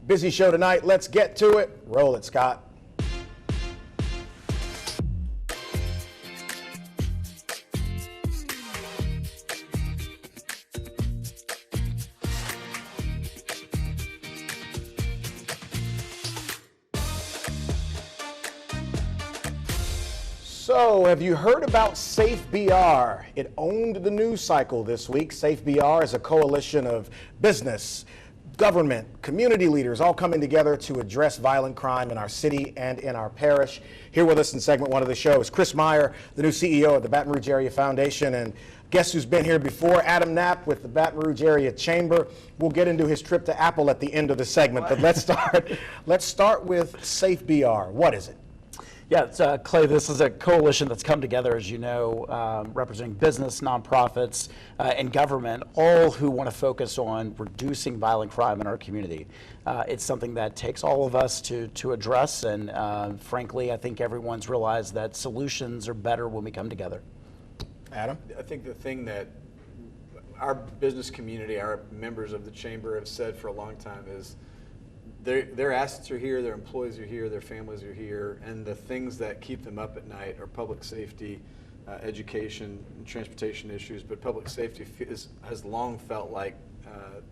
Busy show tonight. Let's get to it. Roll it, Scott. So, have you heard about SafeBR? It owned the news cycle this week. SafeBR is a coalition of business, government, community leaders all coming together to address violent crime in our city and in our parish. Here with us in segment one of the show is Chris Meyer, the new CEO of the Baton Rouge Area Foundation, and guess who's been here before? Adam Knapp with the Baton Rouge Area Chamber. We'll get into his trip to Apple at the end of the segment, but let's start with SafeBR. What is it? Yeah, Clay, this is a coalition that's come together, as you know, representing business, nonprofits, and government, all who want to focus on reducing violent crime in our community. It's something that takes all of us to address, and frankly, I think everyone's realized that solutions are better when we come together. Adam? I think the thing that our business community, our members of the Chamber have said for a long time is their assets are here, their employees are here, their families are here, and the things that keep them up at night are public safety, education, and transportation issues, but public safety has long felt like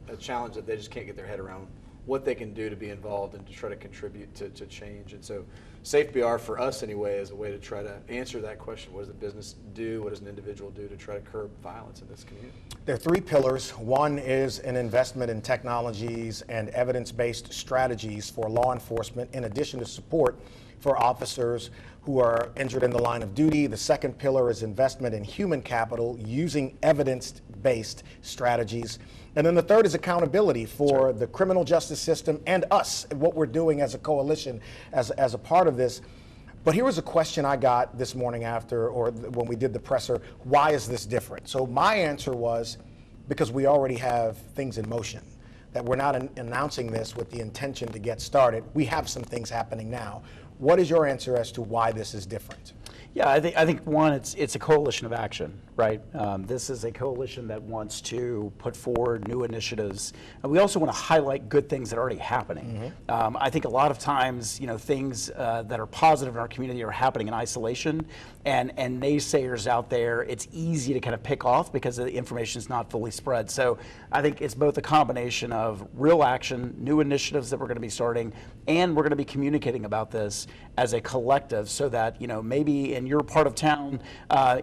a challenge that they just can't get their head around what they can do to be involved and to try to contribute to change. And so SafeBR, for us anyway, is a way to try to answer that question. What does the business do? What does an individual do to try to curb violence in this community? There are three pillars. One is an investment in technologies and evidence-based strategies for law enforcement, in addition to support for officers who are injured in the line of duty. The second pillar is investment in human capital using evidence-based strategies. And then the third is accountability for the criminal justice system and us, and what we're doing as a coalition, as a part of this. But here was a question I got this morning when we did the presser: why is this different? So my answer was, because we already have things in motion, that we're not announcing this with the intention to get started. We have some things happening now. What is your answer as to why this is different? Yeah, I think one, it's a coalition of action, right? This is a coalition that wants to put forward new initiatives. And we also want to highlight good things that are already happening. Mm-hmm. I think a lot of times, things that are positive in our community are happening in isolation, and naysayers out there, it's easy to kind of pick off because the information is not fully spread. So I think it's both a combination of real action, new initiatives that we're going to be starting, and we're going to be communicating about this as a collective, so that maybe in your part of town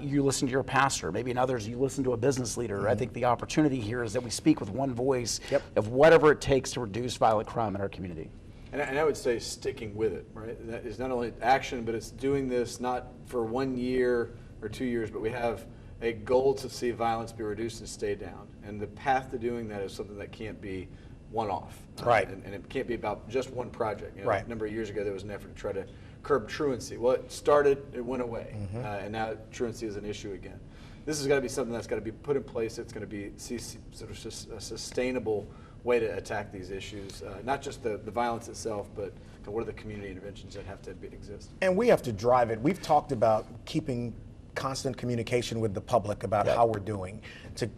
you listen to your pastor, maybe in others you listen to a business leader. Mm-hmm. I think the opportunity here is that we speak with one voice of whatever it takes to reduce violent crime in our community. And I would say sticking with it, right? That is not only action, but it's doing this not for 1 year or 2 years, but we have a goal to see violence be reduced and stay down. And the path to doing that is something that can't be one-off. Right. And it can't be about just one project. Right. A number of years ago, there was an effort to try to curb truancy. Well, it started, it went away, Mm-hmm. and now truancy is an issue again. This has got to be something that's got to be put in place. It's going to be sort of a sustainable way to attack these issues, not just the violence itself, but what are the community interventions that have to exist. And we have to drive it. We've talked about keeping constant communication with the public about how we're doing, to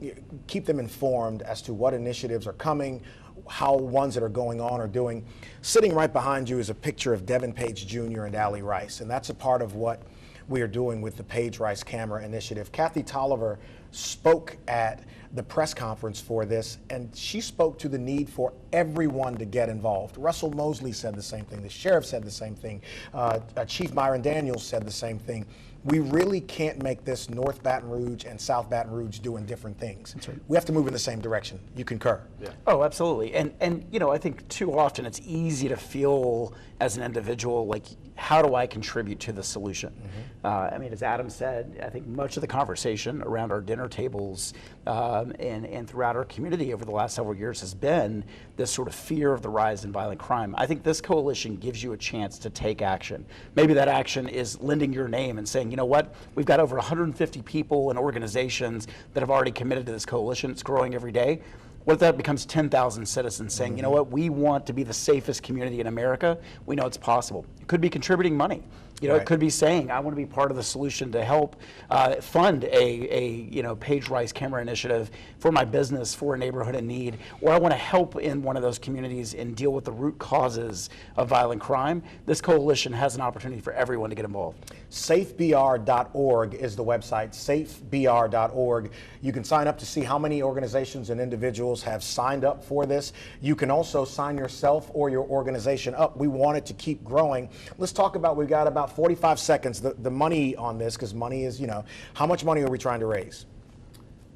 keep them informed as to what initiatives are coming, how ones that are going on are doing. Sitting right behind you is a picture of Devin Page Jr. and Allie Rice, and that's a part of what we are doing with the Page Rice Camera Initiative. Kathy Tolliver spoke at the press conference for this, and she spoke to the need for everyone to get involved. Russell Mosley said the same thing. The sheriff said the same thing. Chief Myron Daniels said the same thing. We really can't make this North Baton Rouge and South Baton Rouge doing different things. That's right. We have to move in the same direction. You concur? Yeah. Oh, absolutely. And I think too often it's easy to feel as an individual like, how do I contribute to the solution? Mm-hmm. As Adam said, I think much of the conversation around our dinner tables and throughout our community over the last several years has been this sort of fear of the rise in violent crime. I think this coalition gives you a chance to take action. Maybe that action is lending your name and saying, you know what, we've got over 150 people and organizations that have already committed to this coalition. It's growing every day. What if that becomes 10,000 citizens saying, you know what, we want to be the safest community in America? We know it's possible. It could be contributing money. You know, Right. it could be saying, I want to be part of the solution to help fund a Paige Rice camera initiative for my business, for a neighborhood in need, or I want to help in one of those communities and deal with the root causes of violent crime. This coalition has an opportunity for everyone to get involved. Safebr.org is the website, safebr.org. You can sign up to see how many organizations and individuals have signed up for this. You can also sign yourself or your organization up. We want it to keep growing. Let's talk about, we've got about 45 seconds, the money on this, because money is, you know, how much money are we trying to raise?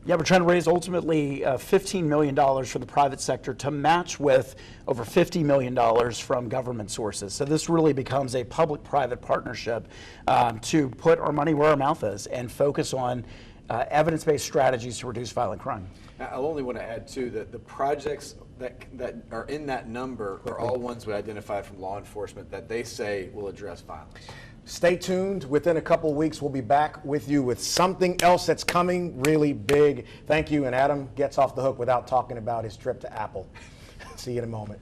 Yeah, we're trying to raise ultimately $15 million from the private sector to match with over $50 million from government sources. So this really becomes a public-private partnership to put our money where our mouth is and focus on evidence-based strategies to reduce violent crime. I'll only want to add too that the projects that are in that number are all ones we identified from law enforcement that they say will address violence. Stay tuned. Within a couple weeks, we'll be back with you with something else that's coming really big. Thank you. And Adam gets off the hook without talking about his trip to Apple. See you in a moment.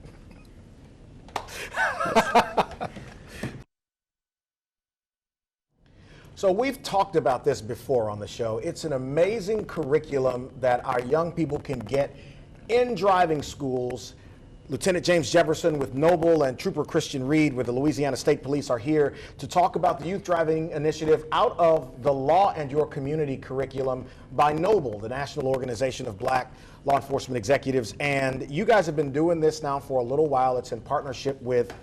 So we've talked about this before on the show. It's an amazing curriculum that our young people can get in driving schools. Lieutenant James Jefferson with Noble and Trooper Christian Reed with the Louisiana State Police are here to talk about the Youth Driving Initiative out of the Law and Your Community curriculum by Noble, the National Organization of Black Law Enforcement Executives. And you guys have been doing this now for a little while. It's in partnership with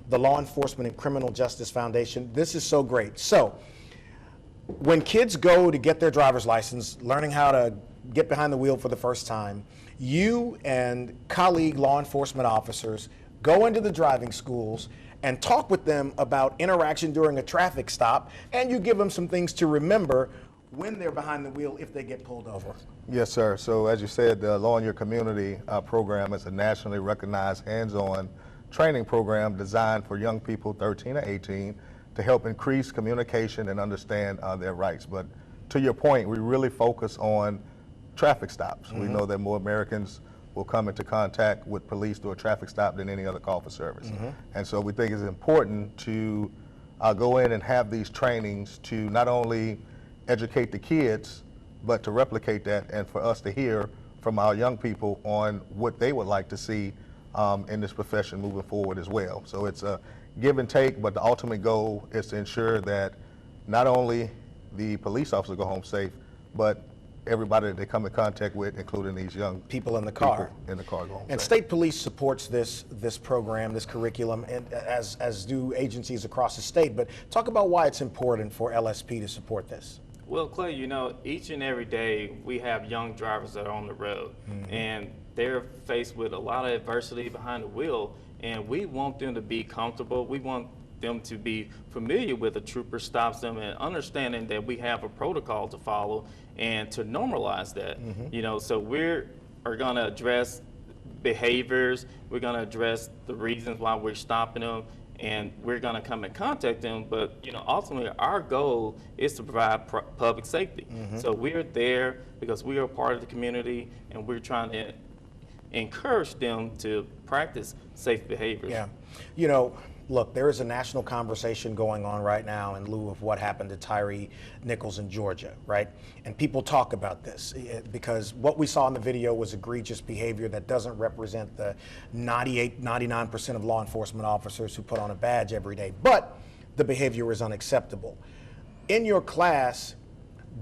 the Law Enforcement and Criminal Justice Foundation. This is so great. So when kids go to get their driver's license, learning how to get behind the wheel for the first time, you and colleague law enforcement officers go into the driving schools and talk with them about interaction during a traffic stop, and you give them some things to remember when they're behind the wheel if they get pulled over. Yes, sir. So as you said, the Law in Your Community program is a nationally recognized hands-on training program designed for young people 13 to 18 to help increase communication and understand their rights. But to your point, we really focus on traffic stops. We know that more Americans will come into contact with police through a traffic stop than any other call for service. And so we think it's important to go in and have these trainings to not only educate the kids, but to replicate that and for us to hear from our young people on what they would like to see in this profession moving forward as well. So it's a give and take, but the ultimate goal is to ensure that not only the police officers go home safe, but everybody that they come in contact with, including these young People in the car. go home And safe. state police supports this program, this curriculum, and as do agencies across the state. But talk about why it's important for LSP to support this. Well, Clay, you know, each and every day we have young drivers that are on the road, and they're faced with a lot of adversity behind the wheel, and we want them to be comfortable. We want them to be familiar with the trooper stops them and understanding that we have a protocol to follow and to normalize that. You know, so we're going to address behaviors, we're going to address the reasons why we're stopping them, and we're going to come and contact them. But you know, ultimately our goal is to provide public safety. So we're there because we are part of the community, and we're trying to encourage them to practice safe behaviors. Yeah. You know, look, there is a national conversation going on right now in lieu of what happened to Tyree Nichols in Georgia, right? And people talk about this because what we saw in the video was egregious behavior that doesn't represent the 99% of law enforcement officers who put on a badge every day. But the behavior is unacceptable. In your class,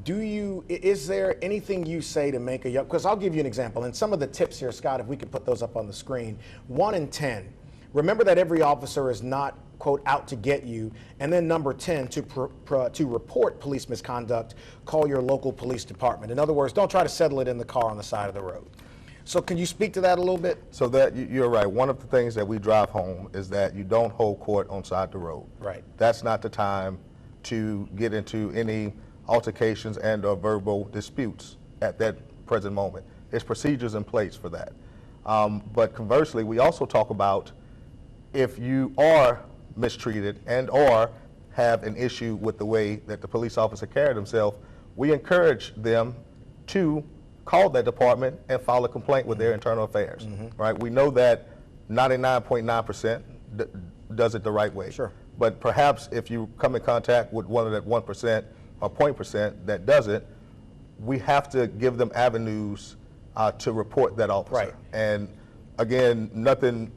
is there anything you say to make a young, because I'll give you an example, and some of the tips here, Scott, if we could put those up on the screen. 1 in 10, remember that every officer is not, quote, out to get you. And then number 10, to report police misconduct, call your local police department. In other words, don't try to settle it in the car on the side of the road. So can you speak to that a little bit? So that you're right. One of the things that we drive home is that you don't hold court on side the road. Right. That's not the time to get into any altercations and or verbal disputes at that present moment. There's procedures in place for that. But conversely, we also talk about if you are mistreated and or have an issue with the way that the police officer carried himself, we encourage them to call that department and file a complaint with their internal affairs. Right? We know that 99.9% does it the right way. Sure. But perhaps if you come in contact with one of that 1% or 0.% that doesn't, we have to give them avenues to report that officer. Right. And again, nothing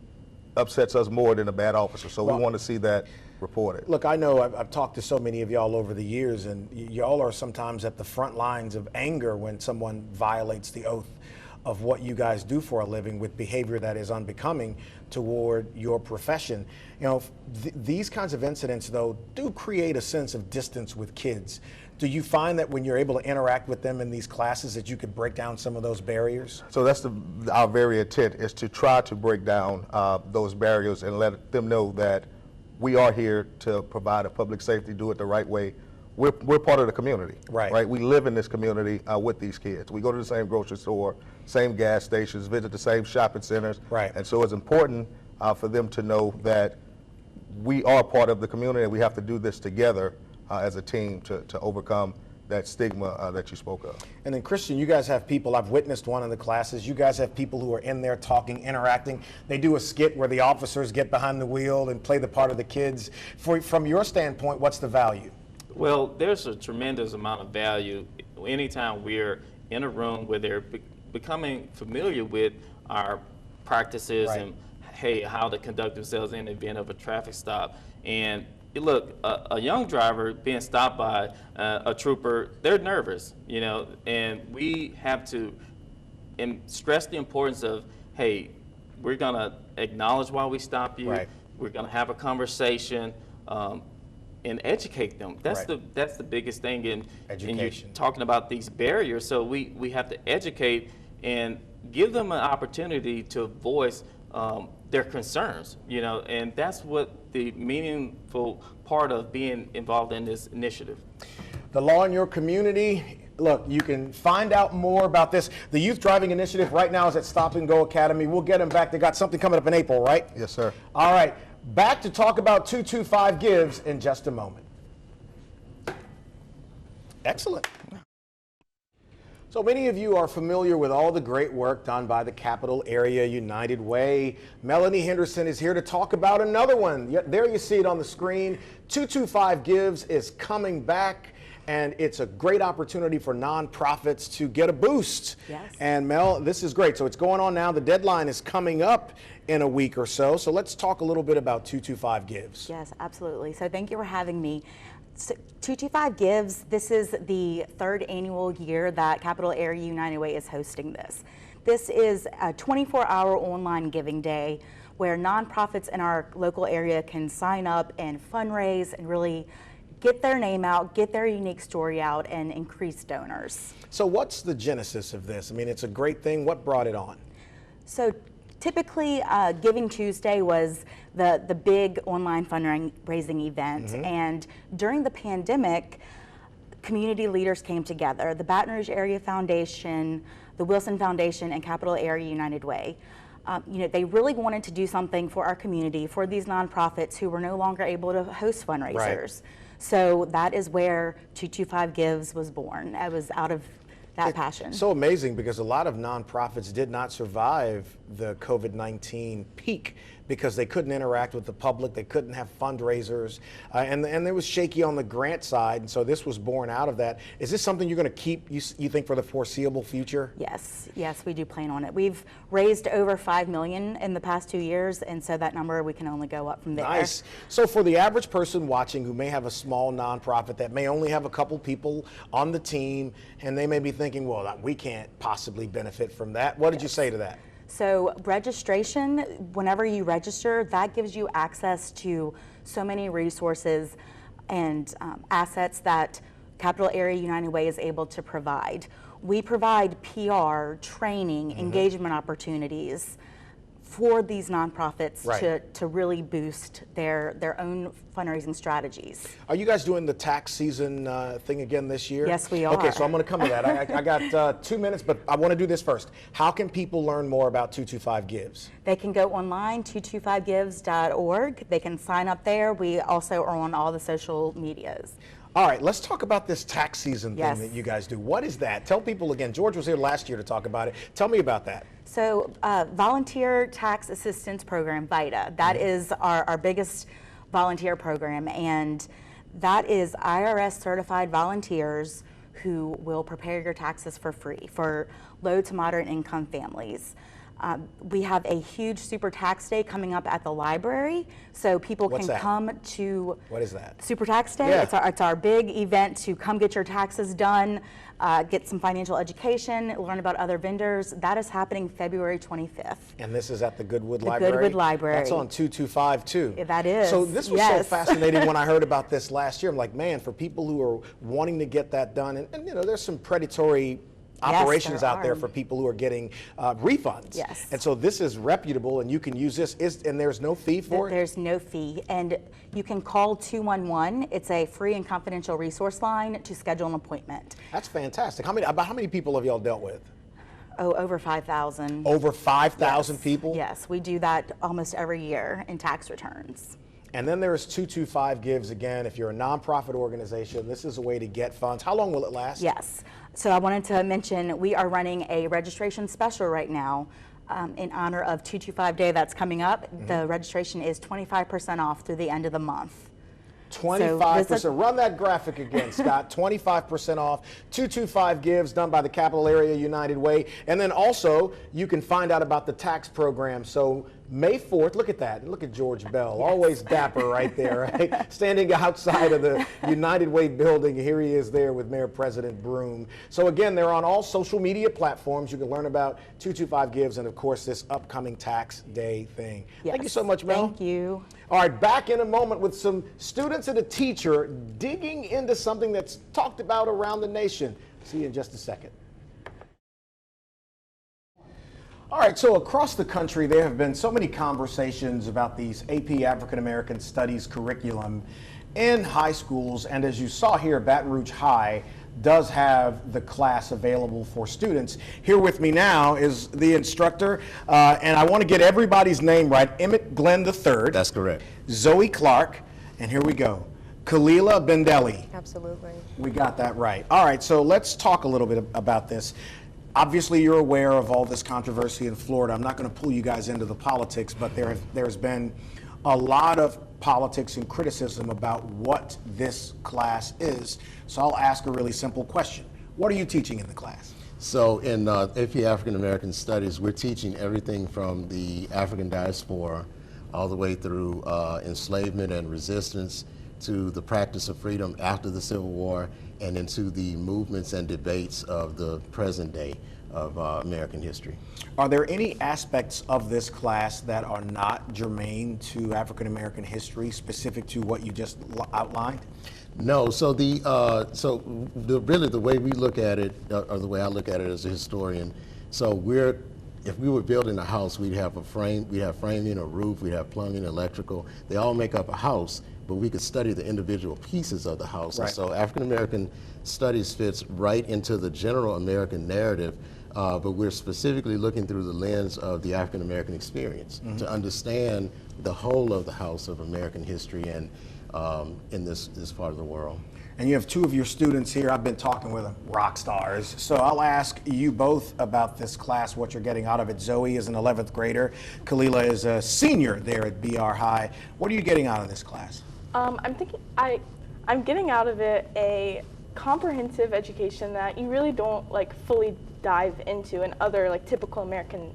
upsets us more than a bad officer. So we want to see that reported. Look, I know I've talked to so many of y'all over the years, and y'all are sometimes at the front lines of anger when someone violates the oath of what you guys do for a living with behavior that is unbecoming toward your profession. You know, these kinds of incidents, though, do create a sense of distance with kids. Do you find that when you're able to interact with them in these classes that you could break down some of those barriers? So that's our very intent, is to try to break down those barriers and let them know that we are here to provide a public safety, do it the right way. We're part of the community, right? We live in this community with these kids. We go to the same grocery store, same gas stations, visit the same shopping centers. Right. And so it's important for them to know that we are part of the community and we have to do this together as a team to overcome that stigma that you spoke of. And then Christian, you guys have people, I've witnessed one of the classes, you guys have people who are in there talking, interacting. They do a skit where the officers get behind the wheel and play the part of the kids. From your standpoint, what's the value? Well, there's a tremendous amount of value anytime we're in a room where they're becoming familiar with our practices Right. and hey, how to conduct themselves in the event of a traffic stop. And look, a young driver being stopped by a trooper, they're nervous, you know, and we have to stress the importance of, hey, we're gonna acknowledge why we stop you. Right. We're gonna have a conversation. And educate them. That's Right. the biggest thing. And you're Education. talking about these barriers, so we have to educate and give them an opportunity to voice their concerns. You know, and that's what the meaningful part of being involved in this initiative. The law in your community. Look, you can find out more about this. The Youth Driving Initiative right now is at Stop and Go Academy. We'll get them back. They got something coming up in April, right? Yes, sir. All right. Back to talk about 225 Gives in just a moment. Excellent. So many of you are familiar with all the great work done by the Capital Area United Way. Melanie Henderson is here to talk about another one. There you see it on the screen. 225 Gives is coming back, and it's a great opportunity for nonprofits to get a boost. Yes. And Mel, this is great. So it's going on now. The deadline is coming up in a week or so. So let's talk a little bit about 225 Gives. Yes, absolutely. So thank you for having me. So 225 Gives, this is the third annual year that Capital Area United Way is hosting this. This is a 24-hour online giving day where nonprofits in our local area can sign up and fundraise and really get their name out, get their unique story out, and increase donors. So what's the genesis of this? I mean, it's a great thing. What brought it on? So typically, Giving Tuesday was the big online fundraising event. And during the pandemic, community leaders came together. The Baton Rouge Area Foundation, the Wilson Foundation, and Capital Area United Way. You know, they really wanted to do something for our community, for these nonprofits who were no longer able to host fundraisers. Right. So that is where 225 Gives was born. It was out of that passion. So amazing, because a lot of nonprofits did not survive the COVID-19 peak because they couldn't interact with the public, they couldn't have fundraisers, and it was shaky on the grant side, and so this was born out of that. Is this something you're going to keep, you think, for the foreseeable future? Yes, we do plan on it. We've raised over $5 million in the past 2 years, and so that number, we can only go up from there. Nice. So for the average person watching who may have a small nonprofit that may only have a couple people on the team, and they may be thinking, well, we can't possibly benefit from that. What did you say to that? So registration, whenever you register, that gives you access to so many resources and assets that Capital Area United Way is able to provide. We provide PR, training, engagement opportunities for these nonprofits to really boost their own fundraising strategies. Are you guys doing the tax season thing again this year? Yes, we are. Okay, so I'm going to come to that. I got 2 minutes, but I want to do this first. How can people learn more about 225 Gives? They can go online, 225gives.org. They can sign up there. We also are on all the social medias. All right, let's talk about this tax season Yes. thing that you guys do. What is that? Tell people again. George was here last year to talk about it. Tell me about that. So Volunteer Tax Assistance Program, VITA, that is our biggest volunteer program, and that is IRS certified volunteers who will prepare your taxes for free for low to moderate income families. We have a huge Super Tax Day coming up at the library, so people What's can that? come to What is that? Super Tax Day. Yeah. It's our big event to come get your taxes done, get some financial education, learn about other vendors. That is happening February 25th. And this is at the Goodwood The Library? Goodwood Library. That's on 225 too. That is, So this was yes. so fascinating when I heard about this last year. I'm like, man, for people who are wanting to get that done, and you know, there's some predatory operations there out there are. for people who are getting refunds. Yes. And so this is reputable, and you can use this, and there's no fee for it? There's no fee, and you can call 211. It's a free and confidential resource line to schedule an appointment. That's fantastic. About how many people have y'all dealt with? Oh, over 5,000. Over 5,000 people? Yes, we do that almost every year in tax returns. And then there's 225 Gives. Again, if you're a nonprofit organization, this is a way to get funds. How long will it last? Yes. So I wanted to mention we are running a registration special right now in honor of 225 Day that's coming up. The registration is 25% off through the end of the month. 25%. Run that graphic again, Scott. 25% off. 225 Gives, done by the Capital Area United Way. And then also, you can find out about the tax program. So May 4th, look at that. Look at George Bell, always dapper right there, right? Standing outside of the United Way building. Here he is there with Mayor President Broome. So again, they're on all social media platforms. You can learn about 225 Gives and, of course, this upcoming tax day thing. Thank you Yes. so much, Mel. Thank you. All right, back in a moment with some students and a teacher digging into something that's talked about around the nation. See you in just a second. All right, so across the country, there have been so many conversations about these AP African American Studies curriculum in high schools. And as you saw here, Baton Rouge High does have the class available for students. Here with me now is the instructor, and I want to get everybody's name right. Emmett Glenn III. That's correct. Zoe Clark, and here we go. Kalila Bendelli. Absolutely. We got that right. All right, so let's talk a little bit about this. Obviously, you're aware of all this controversy in Florida. I'm not going to pull you guys into the politics, but there's been a lot of politics and criticism about what this class is. So I'll ask a really simple question. What are you teaching in the class? So in AP African American Studies, we're teaching everything from the African diaspora all the way through enslavement and resistance to the practice of freedom after the Civil War and into the movements and debates of the present day of American history. Are there any aspects of this class that are not germane to African American history, specific to what you just outlined? No, so really the way we look at it, or the way I look at it as a historian, so if we were building a house, we'd have a frame, we'd have framing, a roof, we'd have plumbing, electrical. They all make up a house, but we could study the individual pieces of the house. Right. And so African American Studies fits right into the general American narrative, but we're specifically looking through the lens of the African American experience to understand the whole of the house of American history and in this part of the world. And you have two of your students here. I've been talking with them, rock stars. So I'll ask you both about this class, what you're getting out of it. Zoe is an 11th grader. Kalila is a senior there at BR High. What are you getting out of this class? I'm getting out of it a comprehensive education that you really don't fully dive into in other typical American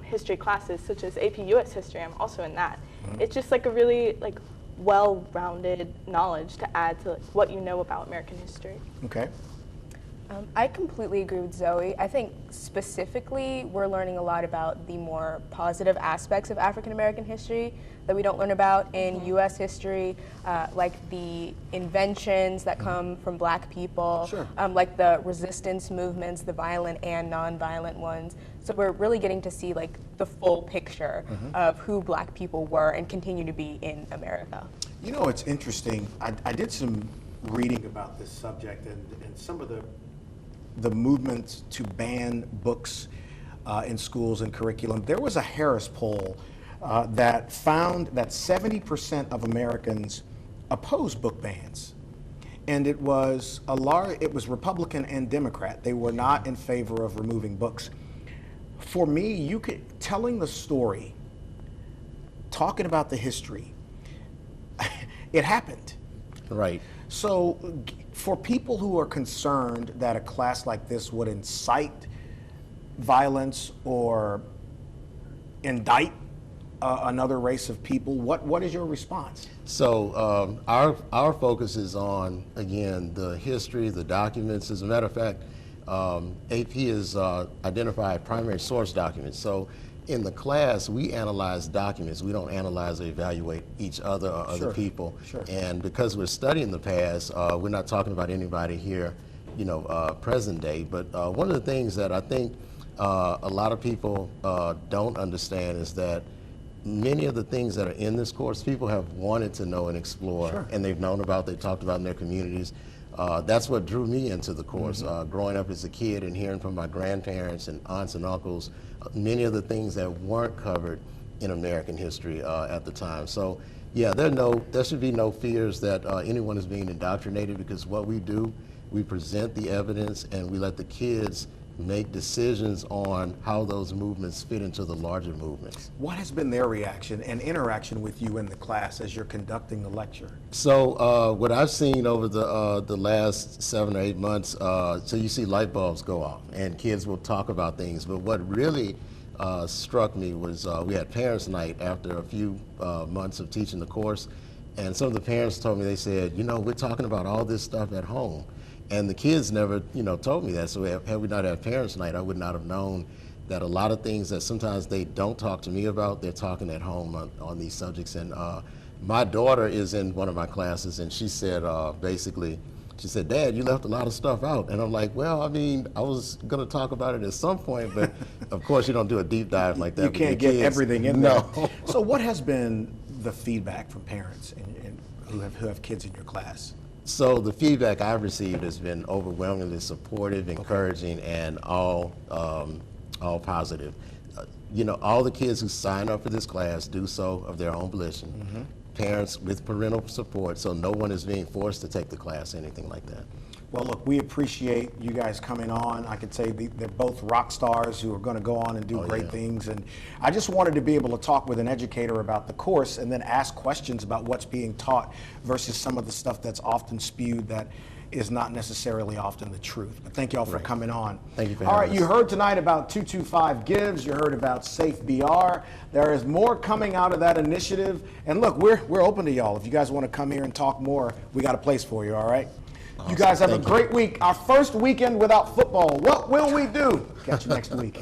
history classes, such as AP US history. I'm also in that. It's just a really well-rounded knowledge to add to what you know about American history. Okay. I completely agree with Zoe. I think specifically we're learning a lot about the more positive aspects of African American history that we don't learn about in US history, like the inventions that come from Black people, Sure. like the resistance movements, the violent and nonviolent ones. So we're really getting to see the full picture of who Black people were and continue to be in America. You know, it's interesting. I did some reading about this subject and some of the movements to ban books in schools and curriculum. There was a Harris poll that found that 70% of Americans oppose book bans. And it was Republican and Democrat. They were not in favor of removing books. For me, telling the story, talking about the history, it happened. Right. So for people who are concerned that a class like this would incite violence or indict another race of people, what is your response? So our focus is on, again, the history, the documents. As a matter of fact, AP has identified primary source documents. So in the class, we analyze documents. We don't analyze or evaluate each other or other people. Sure. And because we're studying the past, we're not talking about anybody here, present day. But one of the things that I think a lot of people don't understand is that many of the things that are in this course, people have wanted to know and explore, and they've known about, they've talked about in their communities. That's what drew me into the course. Growing up as a kid and hearing from my grandparents and aunts and uncles, many of the things that weren't covered in American history at the time. So yeah, there should be no fears that anyone is being indoctrinated, because what we do, we present the evidence and we let the kids make decisions on how those movements fit into the larger movements. What has been their reaction and interaction with you in the class as you're conducting the lecture? So what I've seen over the last 7 or 8 months, so you see light bulbs go off and kids will talk about things. But what really struck me was we had parents' night after a few months of teaching the course, and some of the parents told me, they said, we're talking about all this stuff at home. And the kids never, told me that. So had we not had parents' night, I would not have known that a lot of things that sometimes they don't talk to me about, they're talking at home on these subjects. And my daughter is in one of my classes, and she said, basically, she said, "Dad, you left a lot of stuff out." And I'm like, well, I mean, I was going to talk about it at some point, but of course you don't do a deep dive like that. You can't get everything in there. No. So what has been the feedback from parents and who have kids in your class? So the feedback I've received has been overwhelmingly supportive, encouraging, and all positive. All the kids who sign up for this class do so of their own volition. Parents with parental support, so no one is being forced to take the class, anything like that. Well, look, we appreciate you guys coming on. I could say they're both rock stars who are going to go on and do great things. And I just wanted to be able to talk with an educator about the course and then ask questions about what's being taught versus some of the stuff that's often spewed that is not necessarily often the truth. But thank you all for coming on. Thank you for having us. All right, you heard tonight about 225 Gives. You heard about Safe BR. There is more coming out of that initiative. And look, we're open to y'all. If you guys want to come here and talk more, we got a place for you, all right? Awesome. You guys have a great week. Our first weekend without football. What will we do? Catch you next week.